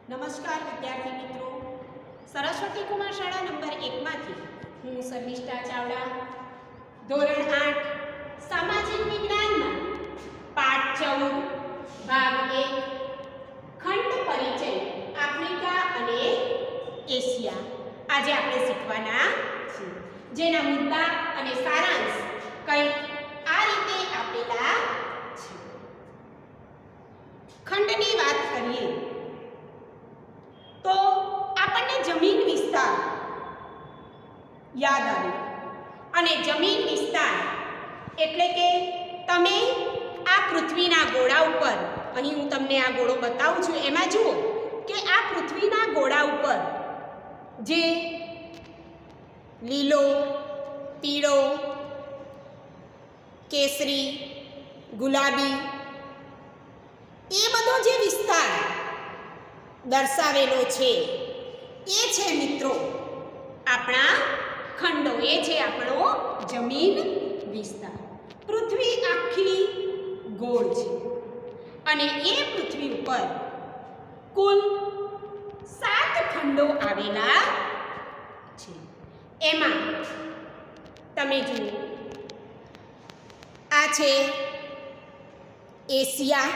નમસ્કાર વિદ્યાર્થી મિત્રો, સરસ્વતી કુમાર શાળા નંબર 1 માંથી હું શર્મિષ્ઠા ચાવડા ધોરણ 8 સામાજિક વિજ્ઞાનમાં પાઠ 14 ભાગ 1 ખંડ પરિચય આફ્રિકા અને એશિયા આજે આપણે શીખવાના છીએ, જેના મુદ્દા અને સારાંશ કંઈક આ રીતે આપેલા છે। ખંડની વાત કરીએ તો આપણને જમીન વિસ્તાર યાદ આવે અને જમીન વિસ્તાર એટલે કે તમે આ પૃથ્વીના ગોળા ઉપર, અહીં હું તમને આ ગોળો બતાવું છું, એમાં જુઓ કે આ પૃથ્વીના ગોળા ઉપર જે લીલો, પીળો, કેસરી, ગુલાબી એ બધો જે વિસ્તાર દર્શાવેલો છે એ છે મિત્રો આપણા ખંડો, એ છે આપણો જમીન વિસ્તાર। પૃથ્વી આખી ગોળ છે અને એ પૃથ્વી ઉપર કુલ 7 ખંડો આવેલા છે। એમાં તમે જુઓ, આ છે એશિયા,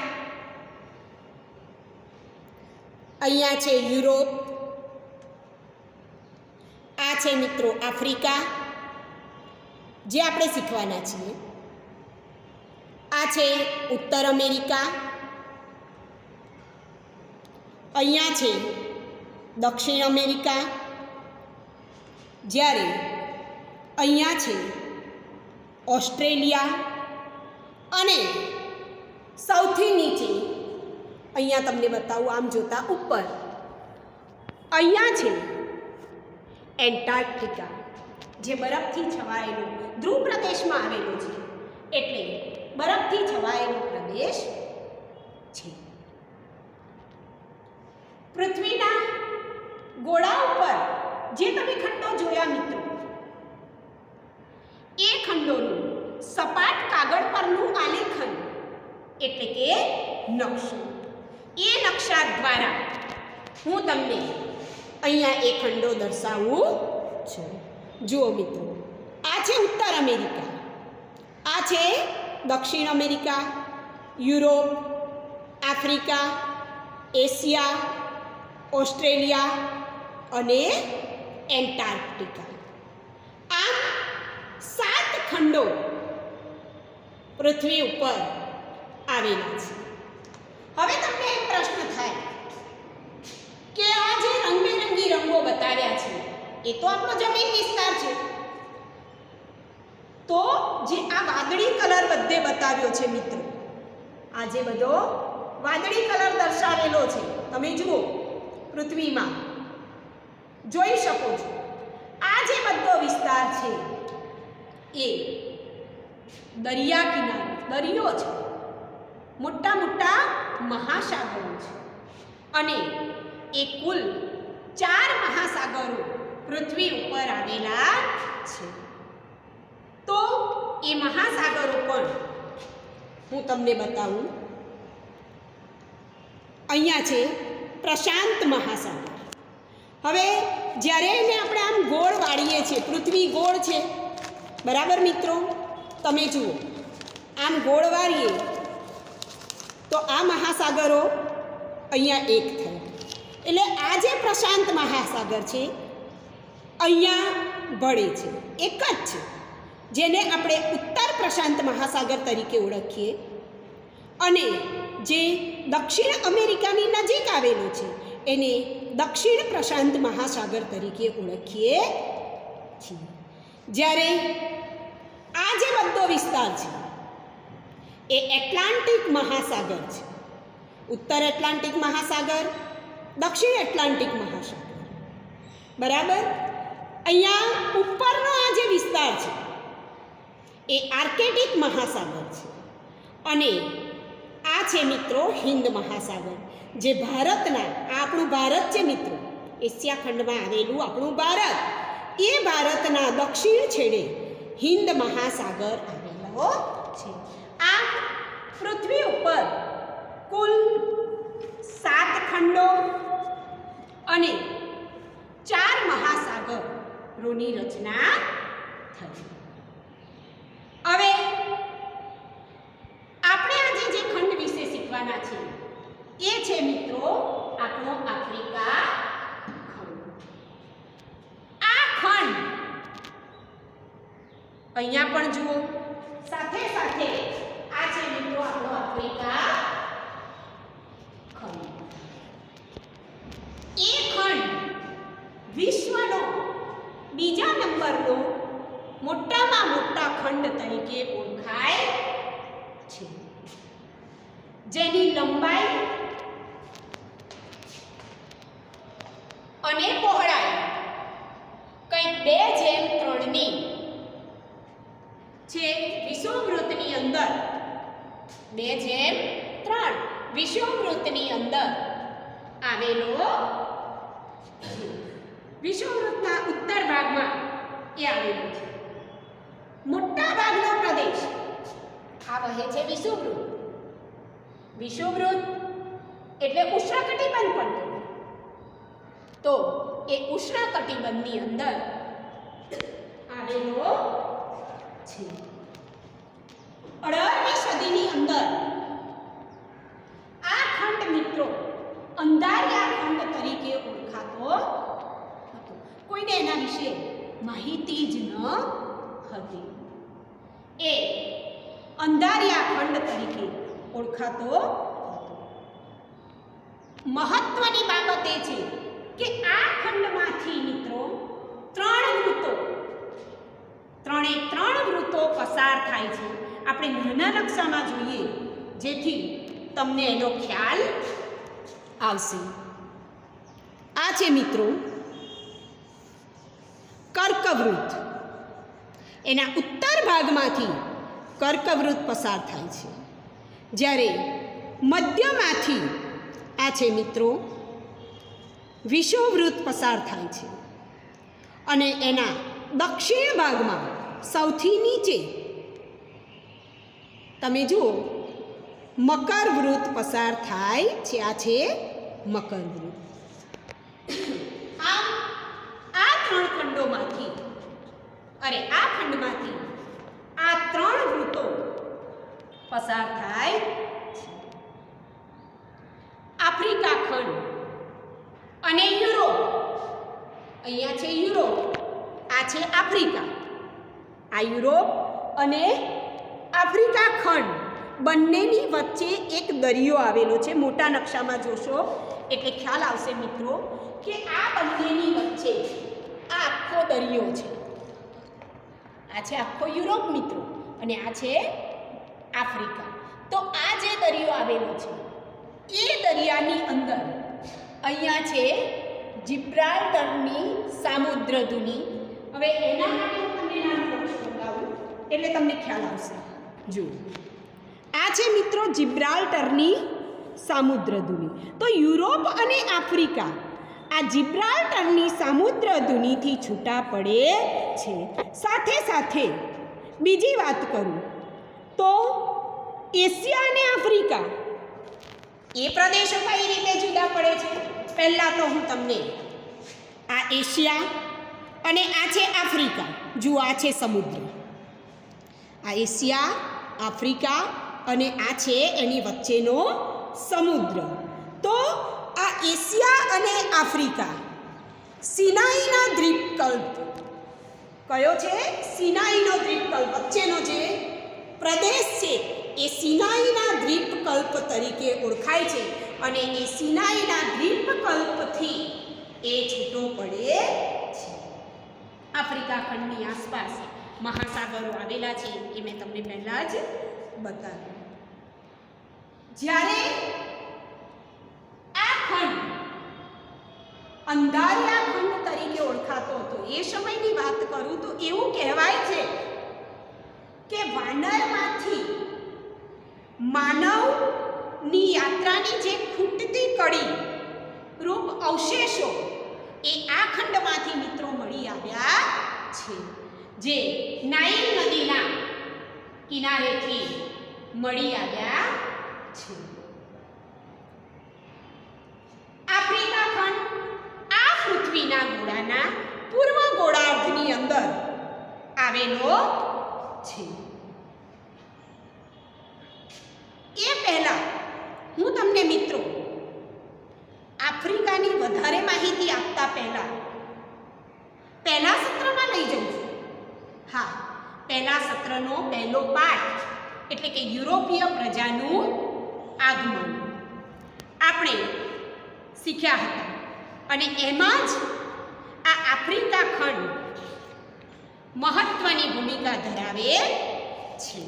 અહીંયા છે યુરોપ, આ છે મિત્રો આફ્રિકા જે આપણે શીખવાના છીએ, આ છે ઉત્તર અમેરિકા, અહીંયા છે દક્ષિણ અમેરિકા, જ્યારે અહીંયા છે ઓસ્ટ્રેલિયા અને સૌથી નીચે અહીંયા તમને બતાવું આમ જોતા ઉપર અહીંયા છે એન્ટાર્કટિકા, જે બરફથી છવાયેલો ધ્રુવ પ્રદેશમાં આવેલો છે, એટલે બરફથી છવાયેલો પ્રદેશ છે। પૃથ્વીના ગોળા ઉપર જે તમે ખંડો જોયા મિત્રો, એ ખંડોનું સપાટ કાગળ પરનું આલેખન એટલે કે નકશો, એ નકશા દ્વારા હું તમને અહીંયા એ ખંડો દર્શાવું છું। જુઓ મિત્રો, આ છે ઉત્તર અમેરિકા, આ છે દક્ષિણ America, Europe, Africa, Asia, Australia અને એન્ટાર્કટિકા, આમ 7 ખંડો પૃથ્વી ઉપર આવેલા છે। હવે તમને એક પ્રશ્ન થાય કે આ જે રંગબેરંગી રંગો બતાવ્યા છે એ તો આપણો જમીન વિસ્તાર છે, તો જે આ વાદળી કલર બધે બતાવ્યો છે મિત્રો, આ જે બધો વાદળી કલર દર્શાવેલો છે તમે જુઓ પૃથ્વીમાં જોઈ શકો છો, આ જે બધો વિસ્તાર છે એ દરિયા કિનારો, દરિયો છે, મોટા મોટા મહાસાગરો છે અને એ કુલ 4 મહાસાગરો પૃથ્વી ઉપર આવેલા છે। તો એ મહાસાગરો પણ હું તમને બતાવું, અહીંયા છે પ્રશાંત મહાસાગર। હવે જ્યારે એને આપણે આમ ગોળ વાળીએ છીએ, પૃથ્વી ગોળ છે બરાબર મિત્રો, તમે જુઓ આમ ગોળ વાળીએ તો આ મહાસાગરો અહીંયા એક થયા, એટલે આ જે પ્રશાંત મહાસાગર છે અહીંયા ભળે છે, એક જ છે, જેને આપણે ઉત્તર પ્રશાંત મહાસાગર તરીકે ઓળખીએ, અને જે દક્ષિણ અમેરિકાની નજીક આવેલું છે એને દક્ષિણ પ્રશાંત મહાસાગર તરીકે ઓળખીએ છીએ। જ્યારે આ જે બધો વિસ્તાર છે એ એટલાન્ટિક મહાસાગર છે, ઉત્તર એટલાન્ટિક મહાસાગર, દક્ષિણ એટલાન્ટિક મહાસાગર બરાબર। અહીંયા ઉપરનો આ જે વિસ્તાર છે એ આર્કેટિક મહાસાગર છે અને આ છે મિત્રો હિન્દ મહાસાગર, જે ભારતના, આ આપણું ભારત છે મિત્રો, એશિયા ખંડમાં આવેલું આપણું ભારત, એ ભારતના દક્ષિણ છેડે હિન્દ મહાસાગર આવેલો છે। આ પૃથ્વી ઉપર કુલ 7 ખંડો અને 4 મહાસાગરોની રચના થઈ. હવે આપણે આજે જે ખંડ વિશે શીખવાના છે એ છે મિત્રો આપણો આફ્રિકા ખંડ. આ ખંડ અહીંયા પણ જુઓ, સાથે સાથે આ છે મિત્રો આપણો આફ્રિકા ખંડ. એ ખંડ વિશ્વનો બીજા નંબરનો મોટામાં મોટા ખંડ તરીકે ઓળખાય છે, જેની લંબાઈ અને પહોળાઈ કંઈક 2:3 છે. વિષુવવૃત્તની અંદર 2:3 વિષુવવૃત્તની અંદર આવેલો છે. વિષુવવૃત્તના ઉત્તર ભાગમાં એ આવેલો છે. મોટા ભાગનો પ્રદેશ આ વહે છે વિષુવવૃત્ત. વિષુવવૃત્ત એટલે ઉષ્ણકટિબંધ પણ કહેવાય. તો એ ઉષ્ણકટિબંધની અંદર આવેલો છે. 18મી સદીની અંદર આ ખંડ મિત્રો અંધારિયા ખંડ તરીકે ઓળખાતો હતો. કોઈને એના વિશે માહિતી જ ન હતી. એ અંધારિયા ખંડ તરીકે ઓળખાતો હતો. મહત્વની બાબત એ છે કે આ ખંડમાંથી મિત્રો 3 વૃત્તો 3 વૃત્તો પસાર થાય છે. આપણે નાના નકશામાં જોઈએ જેથી તમને એનો ખ્યાલ આવશે. આ છે મિત્રો કર્કવૃત્ત. એના ઉત્તર ભાગમાંથી કર્કવૃત્ત પસાર થાય છે, જ્યારે મધ્યમાંથી આ છે મિત્રો વિષુવવૃત્ત પસાર થાય છે, અને એના દક્ષિણ ભાગમાં સૌથી નીચે તમે જુઓ મકરવૃત્ત પસાર થાય છે. આ છે મકરવૃત્ત. આ 3 ખંડોમાંથી આ ખંડમાંથી આ 3 વૃત્તો પસાર થાય છે. આફ્રિકા ખંડ અને યુરોપ. અહીંયા છે યુરોપ, આ છે આફ્રિકા. આ યુરોપ અને આફ્રિકા ખંડ બંનેની વચ્ચે એક દરિયો આવેલો છે. મોટા નકશામાં જોશો એટલે ખ્યાલ આવશે મિત્રો કે આ બંનેની વચ્ચે આ આખો દરિયો છે. આ છે આખો યુરોપ મિત્રો, અને આ છે આફ્રિકા. તો આ જે દરિયો આવેલો છે એ દરિયાની અંદર અહીંયા છે જિબ્રાલ્ટરની સામુદ્રધુની. હવે એના માટે હું તમને નાનું નકશો બતાવું એટલે તમને ખ્યાલ આવશે. જુઓ, આ છે મિત્રો જિબ્રાલ્ટરની સામુદ્રધુની. તો યુરોપ અને આફ્રિકા આ જિબ્રાલ્ટરની સામુદ્રધુનીથી છૂટા પડે છે. સાથે સાથે બીજી વાત કરું તો એશિયા અને આફ્રિકા એ પ્રદેશો કઈ રીતે જુદા પડે છે? પહેલાં તો હું તમને આ એશિયા અને આ છે આફ્રિકા, જુઓ આ છે સમુદ્ર. આ એશિયા, આફ્રિકા અને આ છે એની વચ્ચેનો સમુદ્ર. તો આ એશિયા અને આફ્રિકા સિનાઈના દ્વીપકલ્પ, કયો છે? સિનાઈનો દ્વીપકલ્પ, વચ્ચેનો જે પ્રદેશ છે એ સિનાઈના દ્વીપકલ્પ તરીકે ઓળખાય છે. અને એ સિનાઈના દ્વીપકલ્પથી એ છૂટો પડે છે. આફ્રિકા ખંડની આસપાસ મહાસાગરો આવેલા છે એ મેં તમને પહેલાં જ બતાવ્યું. જ્યારે આ ખંડ અંધારિયા ખંડ તરીકે ઓળખાતો હતો એ સમયની વાત કરું તો એવું કહેવાય છે કે વાનરમાંથી માનવની યાત્રાની જે ખૂટતી કડી રૂપ અવશેષો એ આ ખંડમાંથી મિત્રો મળી આવ્યા છે, જે નાઇલ નદીના કિનારેથી મળી આવ્યા છે. આફ્રિકા ખંડ પૃથ્વીના ગોળાના પૂર્વ ગોળાર્ધની અંદર આવેલો છે. એ પહેલા હું તમને મિત્રો આફ્રિકાની વધારે માહિતી આપતા પહેલા સત્રમાં લઈ જાઉં છું. હા, પહેલા સત્રનો પહેલો પાઠ એટલે કે યુરોપીય પ્રજાનું આગમન આપણે શીખ્યા હતા અને એમાં જ આ આફ્રિકા ખંડ મહત્વની ભૂમિકા ધરાવે છે.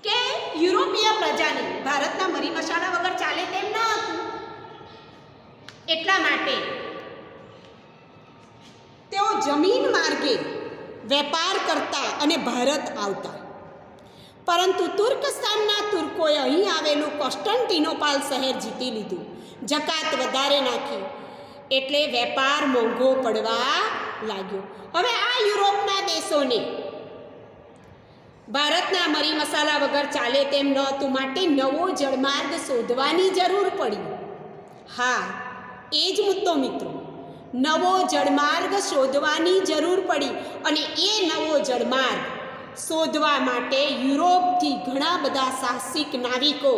કે યુરોપીય પ્રજાને ભારતના મરી મસાલા વગર ચાલે તેમ ન હતું, એટલા માટે તેઓ જમીન માર્ગે વેપાર કરતા અને ભારત આવતા. પરંતુ તુર્કસ્તાનના તુર્કોએ અહીં આવેલું કોન્સ્ટન્ટિનોપાલ શહેર જીતી લીધું, જકાત વધારે નાખી, એટલે વેપાર મોંઘો પડવા લાગ્યો. હવે આ યુરોપના દેશોને ભારતના મરી મસાલા વગર ચાલે તેમ ન હતું, માટે નવો જળમાર્ગ શોધવાની જરૂર પડી. હા, એ જ મુદ્દો મિત્રો, નવો જળમાર્ગ શોધવાની જરૂર પડી અને એ નવો જળમાર્ગ શોધવા માટે યુરોપથી ઘણા બધા સાહસિક નાવિકો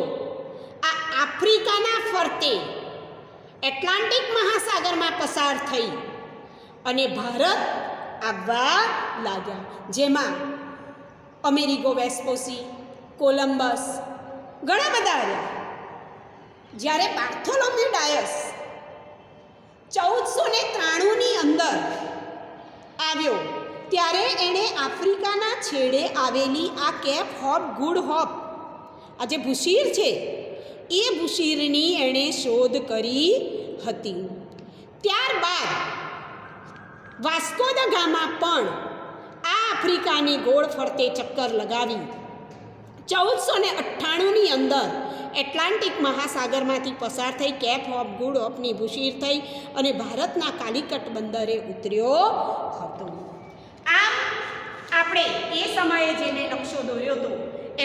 આ આફ્રિકાના ફરતે એટલાન્ટિક મહાસાગરમાં પસાર થઈ અને ભારત આવવા લાગ્યા. જેમાં અમેરિગો વેસ્પોસી, કોલંબસ ઘણા બધા આવ્યા. જ્યારે બાર્થોલોમ્યુ ડાયસ 1493ની અંદર આવ્યો ત્યારે એણે આફ્રિકાના છેડે આવેલી આ કેપ હોપ ગુડ હોપ, આ જે ભૂશીર છે એ ભૂશીરની એણે શોધ કરી હતી. ત્યારબાદ વાસ્કો દ ગામા પણ આ આફ્રિકાની ગોળ ફરતે ચક્કર લગાવી 1498ની અંદર એટલાન્ટિક મહાસાગરમાંથી પસાર થઈ કેપ હોપ ગુડ હોપની ભૂશીર થઈ અને ભારતના કાલિકટ બંદરે ઉતર્યો હતો. આમ આપણે એ સમયે જેને નકશો દોર્યો હતો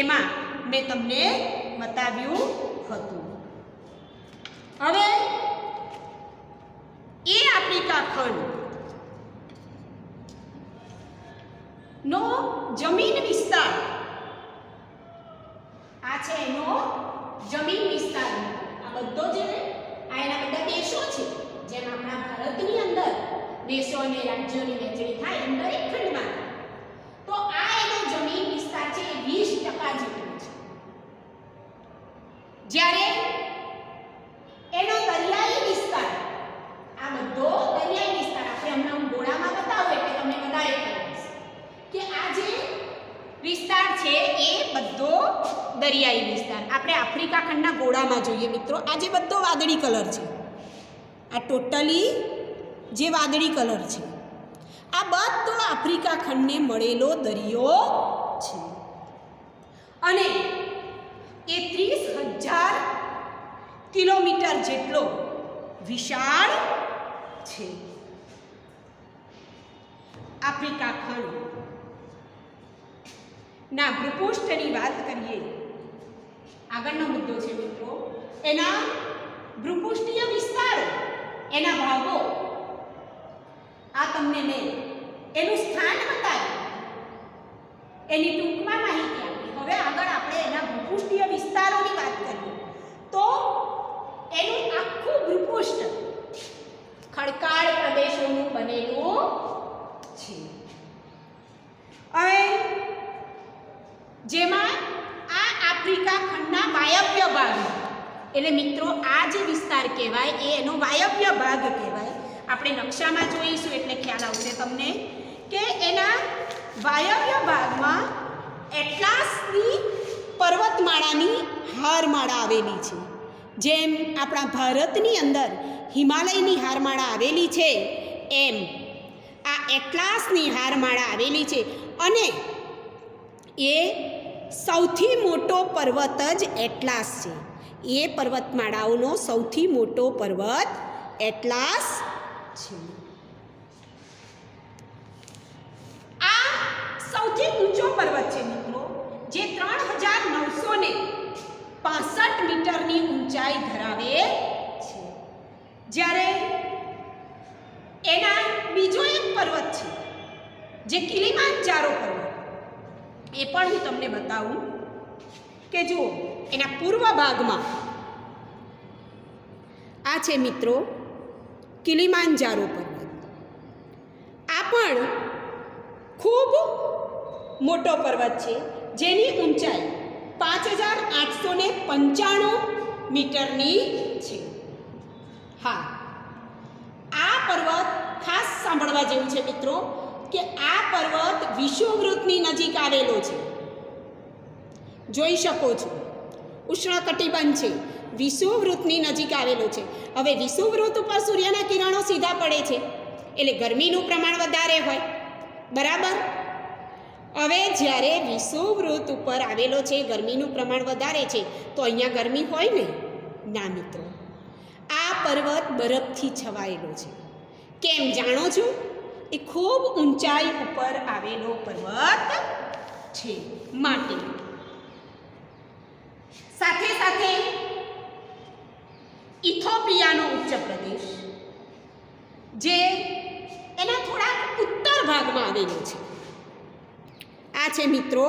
એમાં મેં તમને બતાવ્યું હતું. હવે એ આફ્રિકા ખંડ નો જમીન વિસ્તાર, આ છે એનો જમીન વિસ્તાર. આ બધો જે આ એના બધા દેશો છે, જેમ આપણા ભારતની અંદર દેશો અને રાજ્યોની વહેંચણી થાય એમ દરેક ખંડમાં, તો આ એનો જમીન વિસ્તાર છે એ 20% જેટલો છે. જ્યારે એનો દરિયાઈ વિસ્તાર, આ બધો દરિયાઈ વિસ્તાર આપણે હમણાં ગોળામાં બતાવું એટલે તમને વધારે ખબર કે આ જે વિસ્તાર છે એ બધો દરિયાઈ વિસ્તાર. આપણે આફ્રિકા ખંડના ગોળામાં જોઈએ મિત્રો, આ જે બધો વાદળી કલર છે, આ ટોટલી જે વાદળી કલર છે આ બધો આફ્રિકા ખંડને મળેલો દરિયો છે અને એ 30,000 કિલોમીટર જેટલો વિશાળ છે. આફ્રિકા ખંડ ના ભૂપૃષ્ઠની વાત કરીએ, આગળનો મુદ્દો છે મિત્રો, એના ભૂપૃષ્ઠીય વિસ્તારો, એના ભાગો, આ તમને મેં એનું સ્થાન બતાવ્યું, એની ટૂંકમાં માહિતી આપી. હવે આગળ આપણે એના ભૂપૃષ્ઠીય વિસ્તારોની વાત કરીએ તો એનું આખું ભૂપૃષ્ઠ ખડકાળ પ્રદેશોનું બનેલું છે. હવે જેમાં આ આફ્રિકા ખંડના વાયવ્ય ભાગ, એટલે મિત્રો આ જે વિસ્તાર કહેવાય એ એનો વાયવ્ય ભાગ કહેવાય. આપણે નકશામાં જોઈશું એટલે ખ્યાલ આવશે તમને કે એના વાયવ્ય ભાગમાં એટલાસની પર્વતમાળાની હારમાળા આવેલી છે. જેમ આપણા ભારતની અંદર હિમાલયની હારમાળા આવેલી છે એમ આ એટલાસની હારમાળા આવેલી છે અને એ સૌથી મોટો પર્વત જ એટલાસ છે. એ પર્વતમાળાઓનો સૌથી મોટો પર્વત એટલાસ છે. આ સૌથી ઊંચો પર્વત છે મિત્રો, જે 3965 મીટરની ઊંચાઈ ધરાવે છે. જ્યારે પર્વત છે, જે કિલીમાંજારો પર્વત, એ પણ હું તમને બતાવું કે જુઓ એના પૂર્વ ભાગમાં આ છે મિત્રો કિલીમાંજારો પર્વત. આ પણ ખૂબ મોટો પર્વત છે, જેની ઊંચાઈ 5895 મીટરની છે. હા, આ પર્વત ખાસ સાંભળવા જેવું છે મિત્રો કે આ પર્વત વિષુવવૃત્તની નજીક આવેલો છે. જોઈ શકો છો, ઉષ્ણકટિબંધ છે, વિષુવવૃત્તની નજીક આવેલો છે. હવે વિષુવવૃત્ત ઉપર સૂર્યના કિરણો સીધા પડે છે એટલે ગરમીનું પ્રમાણ વધારે હોય, બરાબર. હવે જ્યારે વિષુવવૃત્ત ઉપર આવેલો છે, ગરમીનું પ્રમાણ વધારે છે, તો અહીંયા ગરમી હોય ને? ના મિત્રો, આ પર્વત બરફથી છવાયેલો છે. કેમ જાણો છો? એ ખૂબ ઊંચાઈ ઉપર આવેલો પર્વત છે માટે. સાથે સાથે ઇથોપિયાનો ઉચ્ચ પ્રદેશ, જે એના થોડા ઉત્તર ભાગમાં આવેલો છે. આ છે મિત્રો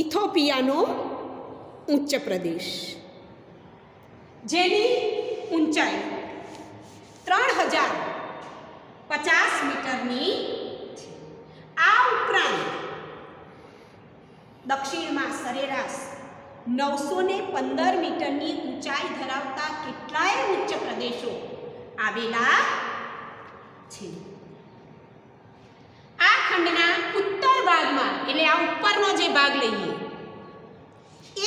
ઇથોપિયાનો ઉચ્ચ પ્રદેશ, જેની ઊંચાઈ 3050 મીટરની છે. આ ઉપરાંત દક્ષિણમાં સરેરાશ 915 મીટરની ઊંચાઈ ધરાવતા કેટલાય ઉચ્ચ પ્રદેશો આવેલા છે. આ ખંડના ઉત્તર ભાગમાં, એટલે આ ઉપરનો જે ભાગ લઈએ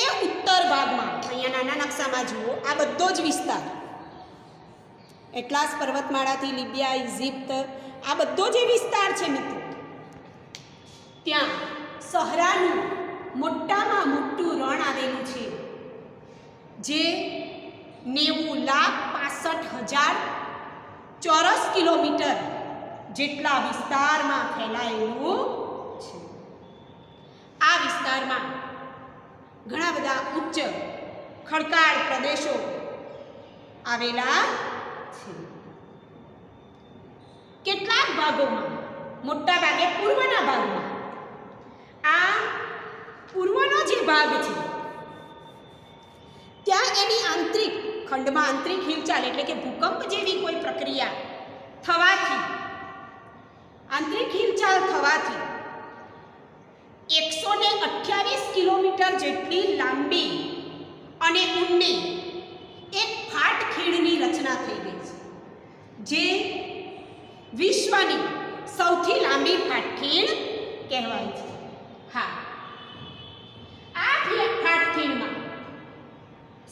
એ ઉત્તર ભાગમાં, અહીંયા નાના નકશામાં જુઓ, આ બધો જ વિસ્તાર એટલાસ પર્વતમાળાથી લિબિયા, ઇજિપ્ત, આ બધો જે વિસ્તાર છે મિત્રો, ત્યાં સહરાનું મોટામાં મોટું રણ આવેલું છે, જે 90,65,000 ચોરસ કિલોમીટર જેટલા વિસ્તારમાં ફેલાયેલું છે. આ વિસ્તારમાં ઘણા બધા ઉચ્ચ ખડકાળ પ્રદેશો આવેલા છે. કેટલાક ભાગોમાં, મોટા ભાગે પૂર્વના ભાગમાં, આ પૂર્વનો જે ભાગ છે ત્યાં એની આંતરિક ખંડમાં આંતરિક હિલચાલ એટલે કે ભૂકંપ જેવી કોઈ પ્રક્રિયા થવાથી, આંતરિક હિલચાલ થવાથી 128 કિલોમીટર જેટલી લાંબી અને ઊંડી એક ફાટખીણની રચના થઈ ગઈ છે, જે વિશ્વની સૌથી લાંબી ફાટખીણ કહેવાય છે. હા, આ ફાટખીણમાં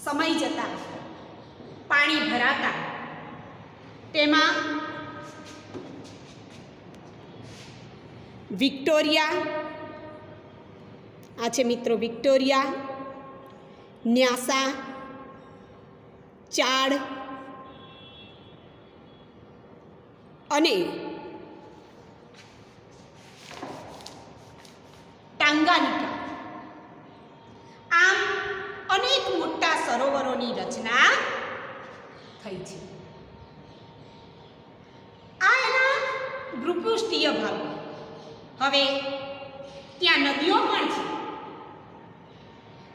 સમય જતાં પાણી ભરાતા તેમાં વિક્ટોરિયા, આ છે મિત્રો વિક્ટોરિયા, ન્યાસા, ચાડ અને ટાંગાનિકા, આમ અનેક મોટા સરોવરોની રચના થઈ છે. આ એના ભૂપૃષ્ઠીય ભાગો. હવે ત્યાં નદીઓ પણ છે,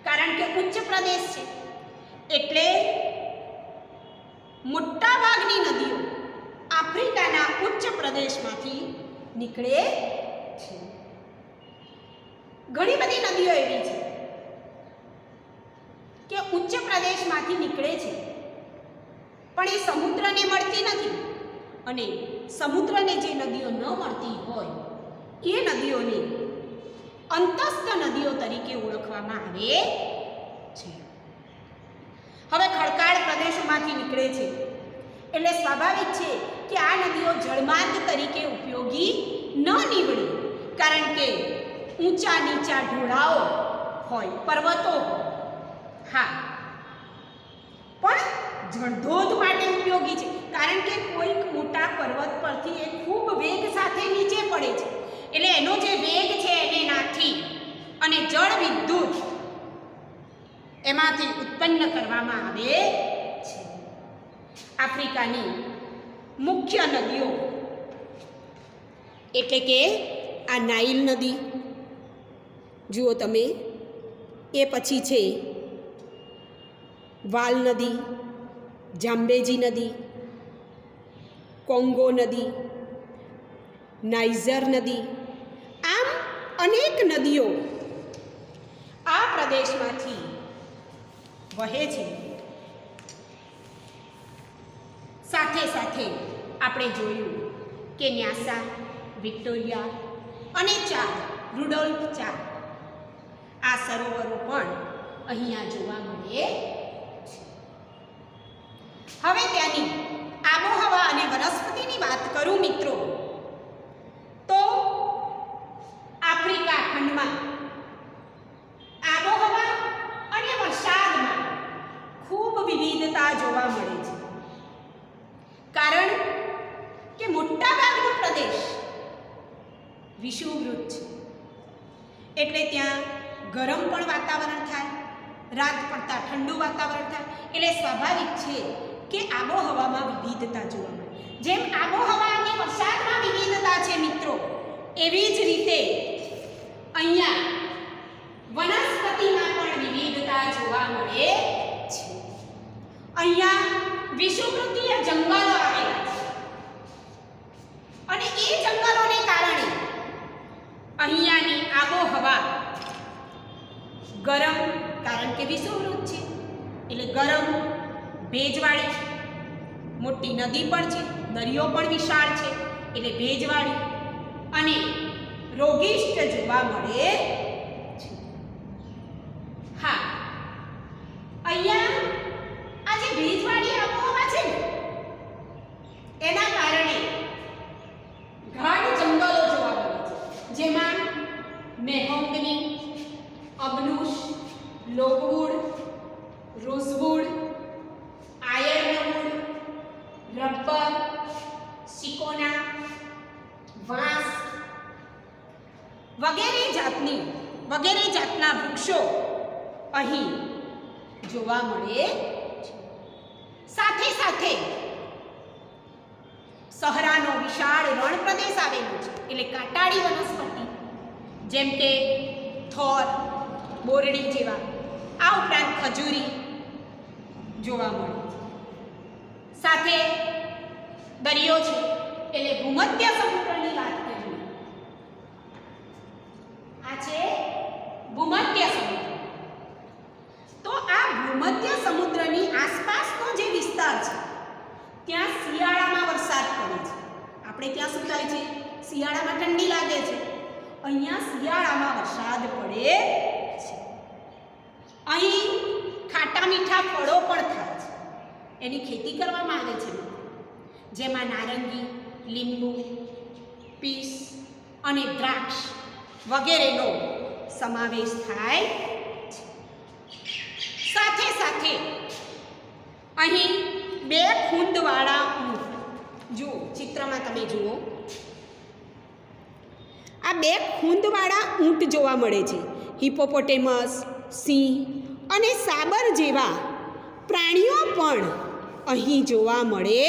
કારણ કે ઉચ્ચ પ્રદેશ છે એટલે મોટા ભાગની નદીઓ આફ્રિકાના ઉચ્ચ પ્રદેશમાંથી નીકળે છે. ઘણી બધી નદીઓ એવી છે કે ઉચ્ચ પ્રદેશમાંથી નીકળે છે, પણ એ સમુદ્રને મળતી નથી, અને સમુદ્રને જે નદીઓ ન મળતી હોય એ નદીઓને અંતસ્થ નદીઓ તરીકે ઓળખવામાં આવે છે. હવે ખડકાળ પ્રદેશોમાંથી નીકળે છે એટલે સ્વાભાવિક છે કે આ નદીઓ જળમાર્ગ તરીકે ઉપયોગી ન નીવડે, કારણ કે ઊંચા નીચા ઢોળાવો હોય, પર્વતો હોય. હા, પણ જળધોધ માટે ઉપયોગી છે, કારણ કે કોઈક મોટા પર્વત પરથી એ ખૂબ વેગ સાથે નીચે પડે છે, એટલે એનો જે વેગ છે એને નાથી અને જળ વિદ્યુત એમાંથી ઉત્પન્ન કરવામાં આવે છે. આફ્રિકાની મુખ્ય નદીઓ એટલે કે આ નાઇલ નદી જુઓ તમે, એ પછી છે વાલ નદી, જાંબેજી નદી, કોંગો નદી, નાઇજર નદી, આમ અનેક નદીઓ આ પ્રદેશમાંથી વહે છે. સાથે સાથે આપણે જોયું કે ન્યાસા, વિક્ટોરિયા અને રુડોલ્ફ ચાડ આ સરોવરો પણ અહીંયા જોવા મળે છે. હવે ત્યાંની આબોહવા અને વનસ્પતિની વાત કરું મિત્રો, તો આફ્રિકા ખંડમાં આબોહવા અને વરસાદમાં ખૂબ વિવિધતા જોવા મળે છે. કારણ કે મોટાભાગનો પ્રદેશ વિષુવવૃત્ત છે, એટલે ત્યાં ગરમ પણ વાતાવરણ થાય, રાત પડતા ઠંડુ વાતાવરણ થાય, એટલે સ્વાભાવિક છે કે આબોહવામાં વિવિધતા જોવા મળે. જેમ આબોહવા અને વરસાદમાં વિવિધતા છે મિત્રો, એવી જ રીતે અહીંયા વનસ્પતિમાં પણ વિવિધતા જોવા મળે છે. અહીંયા વિષુવવૃત્તીય જંગલો આવેલા છે અને એ જંગલોને કારણે અહીંયાની આબોહવા ગરમ, કારણ કે વિષુવવૃત્ત છે એટલે ગરમ, ભેજવાળી, મોટી નદી પણ છે, દરિયો પણ વિશાળ છે એટલે ભેજવાળી અને રોગિષ્ટ જોવા મળે છે. હા, અહીંયા આ જે ભેજવાળી આબોહવા છે ને, એના કારણે ગાઢ જંગલો જોવા મળે છે, જેમાં મેહોગની, અબનુશ, લોગવુડ, રોઝવુડ, આયર્નવુડ, રબર, સિકોના, વાંસ વગેરે જાતના વૃક્ષો અહીં જોવા મળે છે. સાથે સાથે સહરાનો વિશાળ રણ પ્રદેશ આવેલો છે, એટલે કાંટાળી વનસ્પતિ જેમ કે થોર, બોરડી જેવા, આ ઉપરાંત ખજૂરી જોવા મળે છે. સાથે દરિયો છે એટલે ભૂમધ્ય સમુદ્રની વાત કરીએ, આ છે ભૂમધ્ય સમુદ્ર. તો આ ભૂમધ્ય સમુદ્રની આસપાસનો જે વિસ્તાર છે ત્યાં શિયાળામાં વરસાદ પડે છે. આપણે ત્યાં શું થાય છે, શિયાળામાં ઠંડી લાગે છે, અહીંયા શિયાળામાં વરસાદ પડે છે. અહીં ખાટા મીઠા ફળો પણ થાય છે, એની ખેતી કરવામાં આવે છે, જેમાં નારંગી, લીંબુ, પીસ અને દ્રાક્ષ વગેરેનો સમાવેશ થાય છે. સાથે સાથે અહીં 2 ખૂંદવાળા ઊંટ, જુઓ ચિત્રમાં તમે જુઓ, આ 2 ખૂંદવાળા ઊંટ જોવા મળે છે. હિપોપોટેમસ, સિંહ અને સાબર જેવા પ્રાણીઓ પણ અહીં જોવા મળે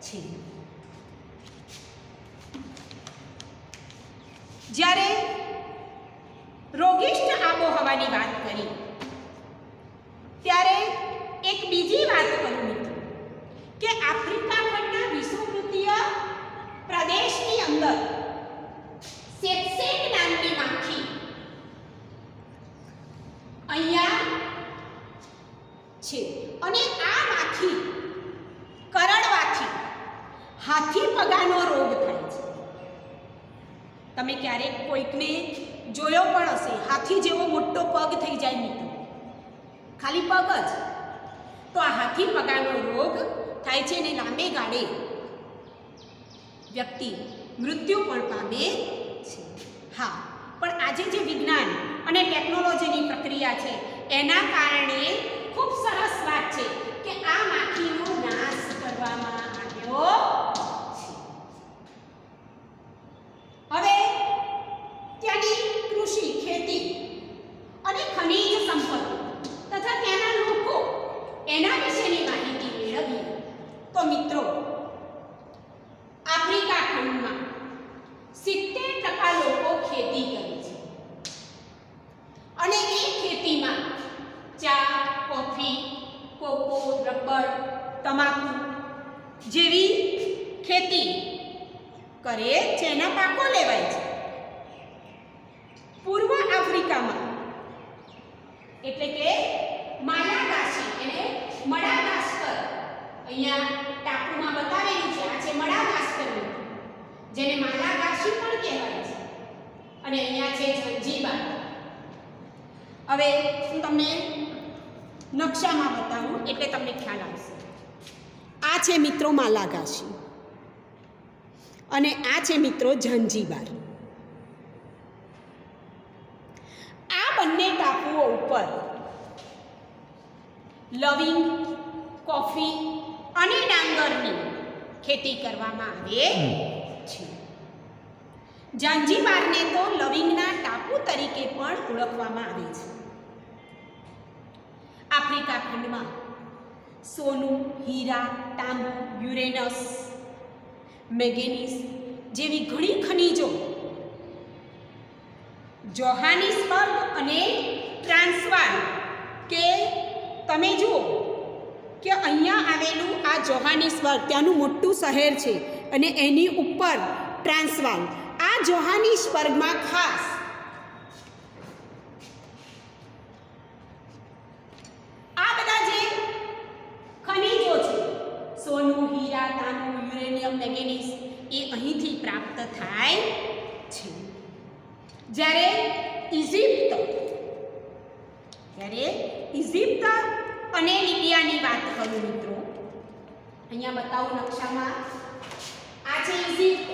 છે. જ્યારે રોગિષ્ટ આબોહવાની વાત કરી ત્યારે એક બીજી વાત કરું મિત્રો, કે આફ્રિકા ખંડના વિષુવવૃત્તીય પ્રદેશની અંદર સેક્સેટ નામની માખી અહીંયા છે અને આ માખી કરડવાથી હાથી પગાનો રોગ થાય છે. તમે ક્યારેક કોઈકને જોયો પણ હશે, હાથી જેવો મોટો પગ થઈ જાય મિત્રો, ખાલી પગ જ. તો આ હાથી પગાનો રોગ થાય છે અને લાંબે ગાળે વ્યક્તિ મૃત્યુ પણ પામે છે. હા, પણ આજે જે વિજ્ઞાન અને ટેકનોલોજીની પ્રક્રિયા છે એના કારણે ખૂબ સરસ વાત છે કે આ માખીનો નાશ કરવામાં આવ્યો છે. હવે ત્યાંની કૃષિ, ખેતી અને ખનિજ સંપત્તિ તથા ત્યાંના લોકો એના વિશેની માહિતી મેળવીએ તો મિત્રો, આફ્રિકા ખંડમાં રબર, તમાકુ જેવી ખેતી કરે જેના પાકો લેવાય છે. પૂર્વ આફ્રિકામાં એટલે કે માલાગાસી એને મડાગાસ્કર અહીંયા ટાપુમાં બતાવેલું છે. આ છે મડાગાસ્કર જેને માલાગાસી પણ કહેવાય છે અને અહીંયા છે ઝંઝીબાર. હવે હું તમને નકશામાં બતાવું એટલે તમને ખ્યાલ આવશે. આ છે મિત્રો માલાગાસી અને આ છે મિત્રો ઝંઝીબાર. આ બંને ટાપુઓ ઉપર લવિંગ, કોફી અને ડાંગરની ખેતી કરવામાં આવે છે. ઝાંઝીબારને તો લવિંગના ટાપુ તરીકે પણ ઓળખવામાં આવે છે. આફ્રિકા ખંડમાં સોનું, હીરા, તાંબુ, યુરેનસ, મેંગેનીઝ જેવી ઘણી ખનિજો જોહાનિસબર્ગ અને ટ્રાન્સવાલ કે તમે જુઓ કે અહીંયા આવેલું આ જોહાનિસબર્ગ ત્યાંનું મોટું શહેર છે અને એની ઉપર ટ્રાન્સવાલ. આ જોહાનિસબર્ગમાં ખાસ આ બધા જે ખનિજો છે સોનું, હીરા, તાંબુ, યુરેનિયમ, મેંગેનીઝ એ અહીંથી પ્રાપ્ત થાય છે. જ્યારે ઇજિપ્ત અને લિબિયાની વાત કરું મિત્રો, અહીંયા બતાવું નકશામાં. આ છે ઇજિપ્ત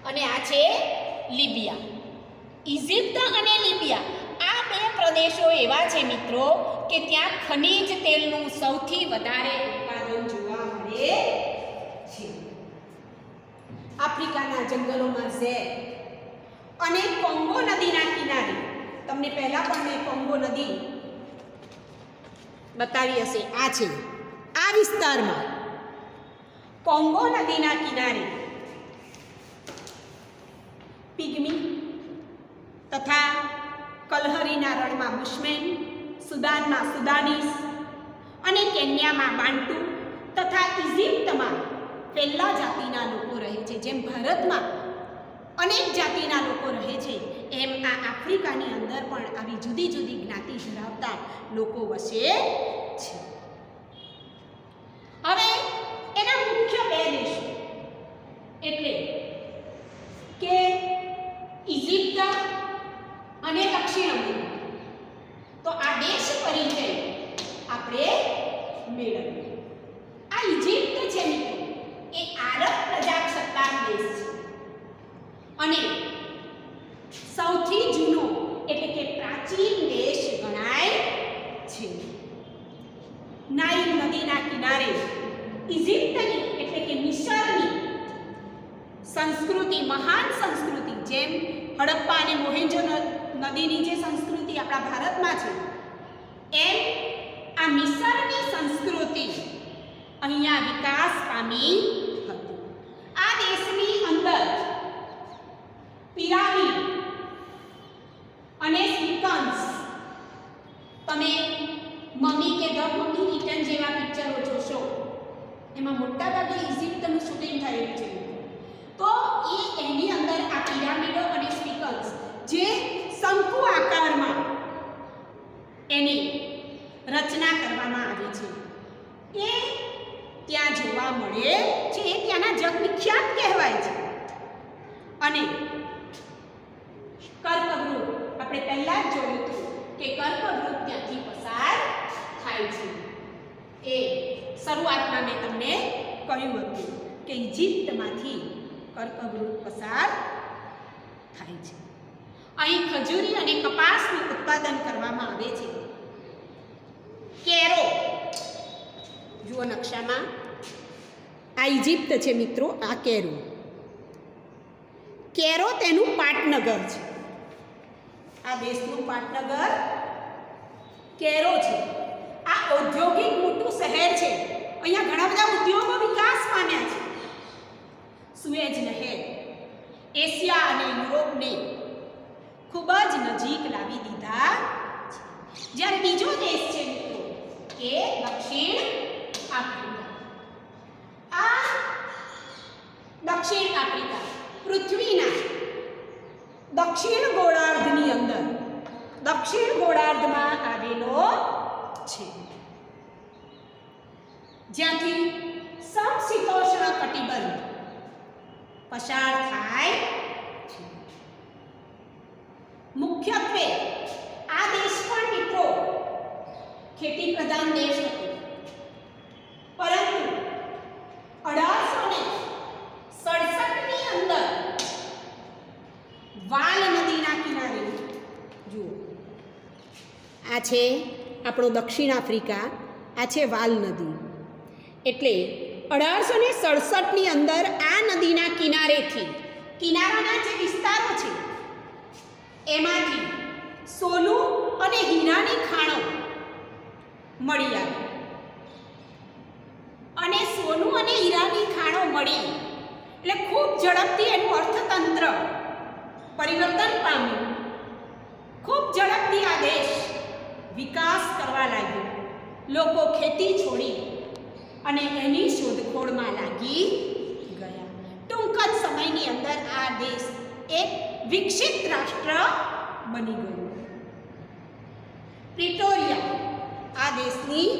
અને આ છે લિબિયા. ઇજિપ્ત અને લિબિયા આ બે પ્રદેશો એવા છે મિત્રો કે ત્યાં ખનિજ તેલનું સૌથી વધારે ઉત્પાદન જોવા મળે છે. આફ્રિકાના જંગલોમાં ઝેર અને કોંગો નદીના કિનારે, તમને પહેલા પણ મેં કોંગો નદી બતાવી હશે. આ છે આ વિસ્તારમાં કોંગો નદીના કિનારે પિગ્મી તથા કલહરીના રણમાં બુશમેન, સુદાનમાં સુદાનીસ અને કેન્યામાં બાન્ટુ તથા ઇજિપ્તમાં પેલ્લા જાતિના લોકો રહે છે. જેમ ભારતમાં અનેક જાતિના લોકો રહે છે એમ આ આફ્રિકાની અંદર પણ આવી જુદી જુદી જ્ઞાતિ ધરાવતા લોકો વસે છે. હવે એના મુખ્ય બે દેશો એટલે કે ઇજિપ્ત અને દક્ષિણ અમેરિકા. તો આ દેશ પરિચય આપણે મેળવીએ. આ ઇજિપ્ત છે મિત્રો એ આરબ પ્રજાસત્તાક દેશ છે અને સૌથી જૂનો એટલે કે પ્રાચીન દેશ ગણાય છે. નાઇલ નદીના કિનારે ઇજિપ્તની એટલે કે મિસરની સંસ્કૃતિ, મહાન સંસ્કૃતિ, જેમ હડપ્પા અને મોહેંજો નદીની જે સંસ્કૃતિ આપણા ભારતમાં છે એમ આ મિસરની સંસ્કૃતિ અહીંયા વિકાસ પામી હતી. આ દેશની અંદર પિરામિડ અને સ્ફિંક્સ, તમે મમ્મી કે ધ મમ્મી રિટર્ન જેવા પિક્ચરો જોશો એમાં મોટાભાગે ઇજિપ્તનું શૂટિંગ થયેલું છે. તો એની અંદર આ પિરામિડો અને સ્ફિંક્સ જે શંકુ આકારમાં એની રચના કરવામાં આવી છે એ ત્યાં જોવા મળે છે. એ ત્યાંના જગવિખ્યાત કહેવાય છે. અને કર્કવૃત આપણે પહેલા જ જોયું હતું કે કર્કવૃત ત્યાંથી પસાર થાય છે. એ શરૂઆતમાં મેં તમને કહ્યું હતું કે ઇજિપ્તમાંથી કર્કવૃત પસાર થાય છે. અહીં ખજૂરી અને કપાસનું ઉત્પાદન કરવામાં આવે છે. કેરો જુઓ નકશામાં, આ ઇજિપ્ત છે મિત્રો. આ કેરો તેનું પાટનગર છે. આ દેશનું પાટનગર કેરો છે. આ ઔદ્યોગિક મોટું શહેર છે. અહીંયા ઘણા બધા ઉદ્યોગો વિકાસ પામ્યા છે. સુએજ નહેર એશિયા અને યુરોપને ખૂબ જ નજીક લાવી દીધા છે. જ્યારે બીજો દેશ છે મિત્રો એ દક્ષિણ આફ્રિકા. આ દક્ષિણ આફ્રિકા પૃથ્વીના દક્ષિણ ગોળાર્ધની અંદર દક્ષિણ ગોળાર્ધમાં આવેલો છે, જ્યાંથી સમશીતોષ્ણ કટિબંધ પસાર થાય છે. મુખ્યત્વે આ દેશ પણ મિત્રો ખેતી પ્રધાન દેશ હતો, પરંતુ 1867ની અંદર વાલ નદીના કિનારે, જુઓ આ છે આપણો દક્ષિણ આફ્રિકા, આ છે વાલ નદી. એટલે 1867ની અંદર આ નદીના કિનારેથી, કિનારાના જે વિસ્તારો છે એમાંથી સોનું અને હીરાની ખાણો મળી આવી. અને સોનું અને હીરાની ખાણો મળી એટલે ખૂબ ઝડપથી એનું અર્થતંત્ર પરિવર્તન પામ્યું. ખૂબ ઝડપથી આ દેશ વિકાસ કરવા લાગ્યો. લોકો ખેતી છોડી અને એની શોધખોળમાં લાગી ગયા. ટૂંક જ સમયની અંદર આ દેશ એક વિકસિત રાષ્ટ્ર બની ગયું. પ્રિટોરિયા આ દેશની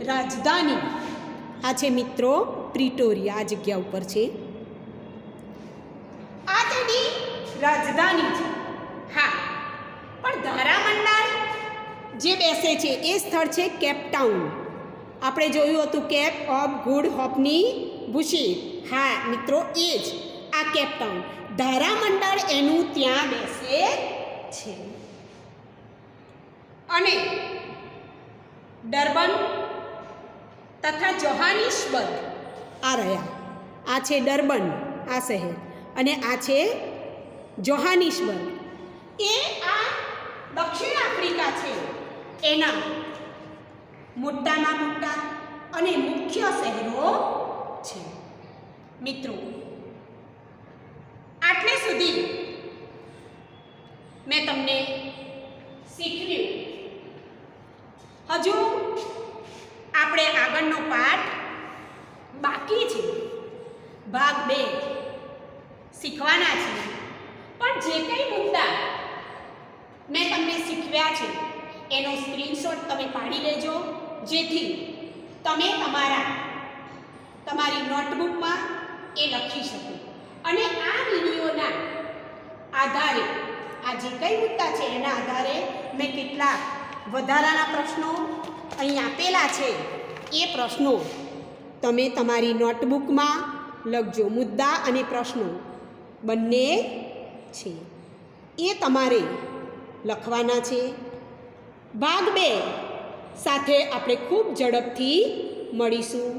રાજધાની. આ છે મિત્રો પ્રિટોરિયા, આ જગ્યા ઉપર છે. આ તેની રાજધાની છે. હા, પણ ધારામંડળ જે બેસે છે એ સ્થળ છે કેપટાઉન. આપણે જોયું હતું કેપ ઓફ ગુડ હોપની ભૂશી. હા મિત્રો, એ જ આ કેપટાઉન. ધારામંડળ એનું ત્યાં બેસે છે. અને ડર્બન તથા જોહાનિસબર્ગ આ રહ્યા. આ છે ડર્બન, આ શહેર, અને આ છે જોહાનિસબર્ગ. એ આ દક્ષિણ આફ્રિકા છે એના મોટામાં મોટા અને મુખ્ય શહેરો છે. મિત્રો, આટલે સુધી મેં તમને શીખવ્યું. હજુ આપણે આગળનો પાઠ બાકી છે, ભાગ 2 શીખવાના છે. પણ જે કંઈ મુદ્દા મેં તમને શીખવ્યા છે એનો સ્ક્રીનશોટ તમે પાડી લેજો, જેથી તમે તમારી નોટબુકમાં એ લખી શકો. અને આ વિડીયોના આધારે, આ જે કંઈ મુદ્દા છે એના આધારે મેં કેટલાક વધારાના પ્રશ્નો અહીં આપેલા છે, એ પ્રશ્નો તમે તમારી નોટબુકમાં લખજો. મુદ્દા અને પ્રશ્નો બંને છે એ તમારે લખવાના છે. ભાગ 2 સાથે આપણે ખૂબ ઝડપથી મળીશું.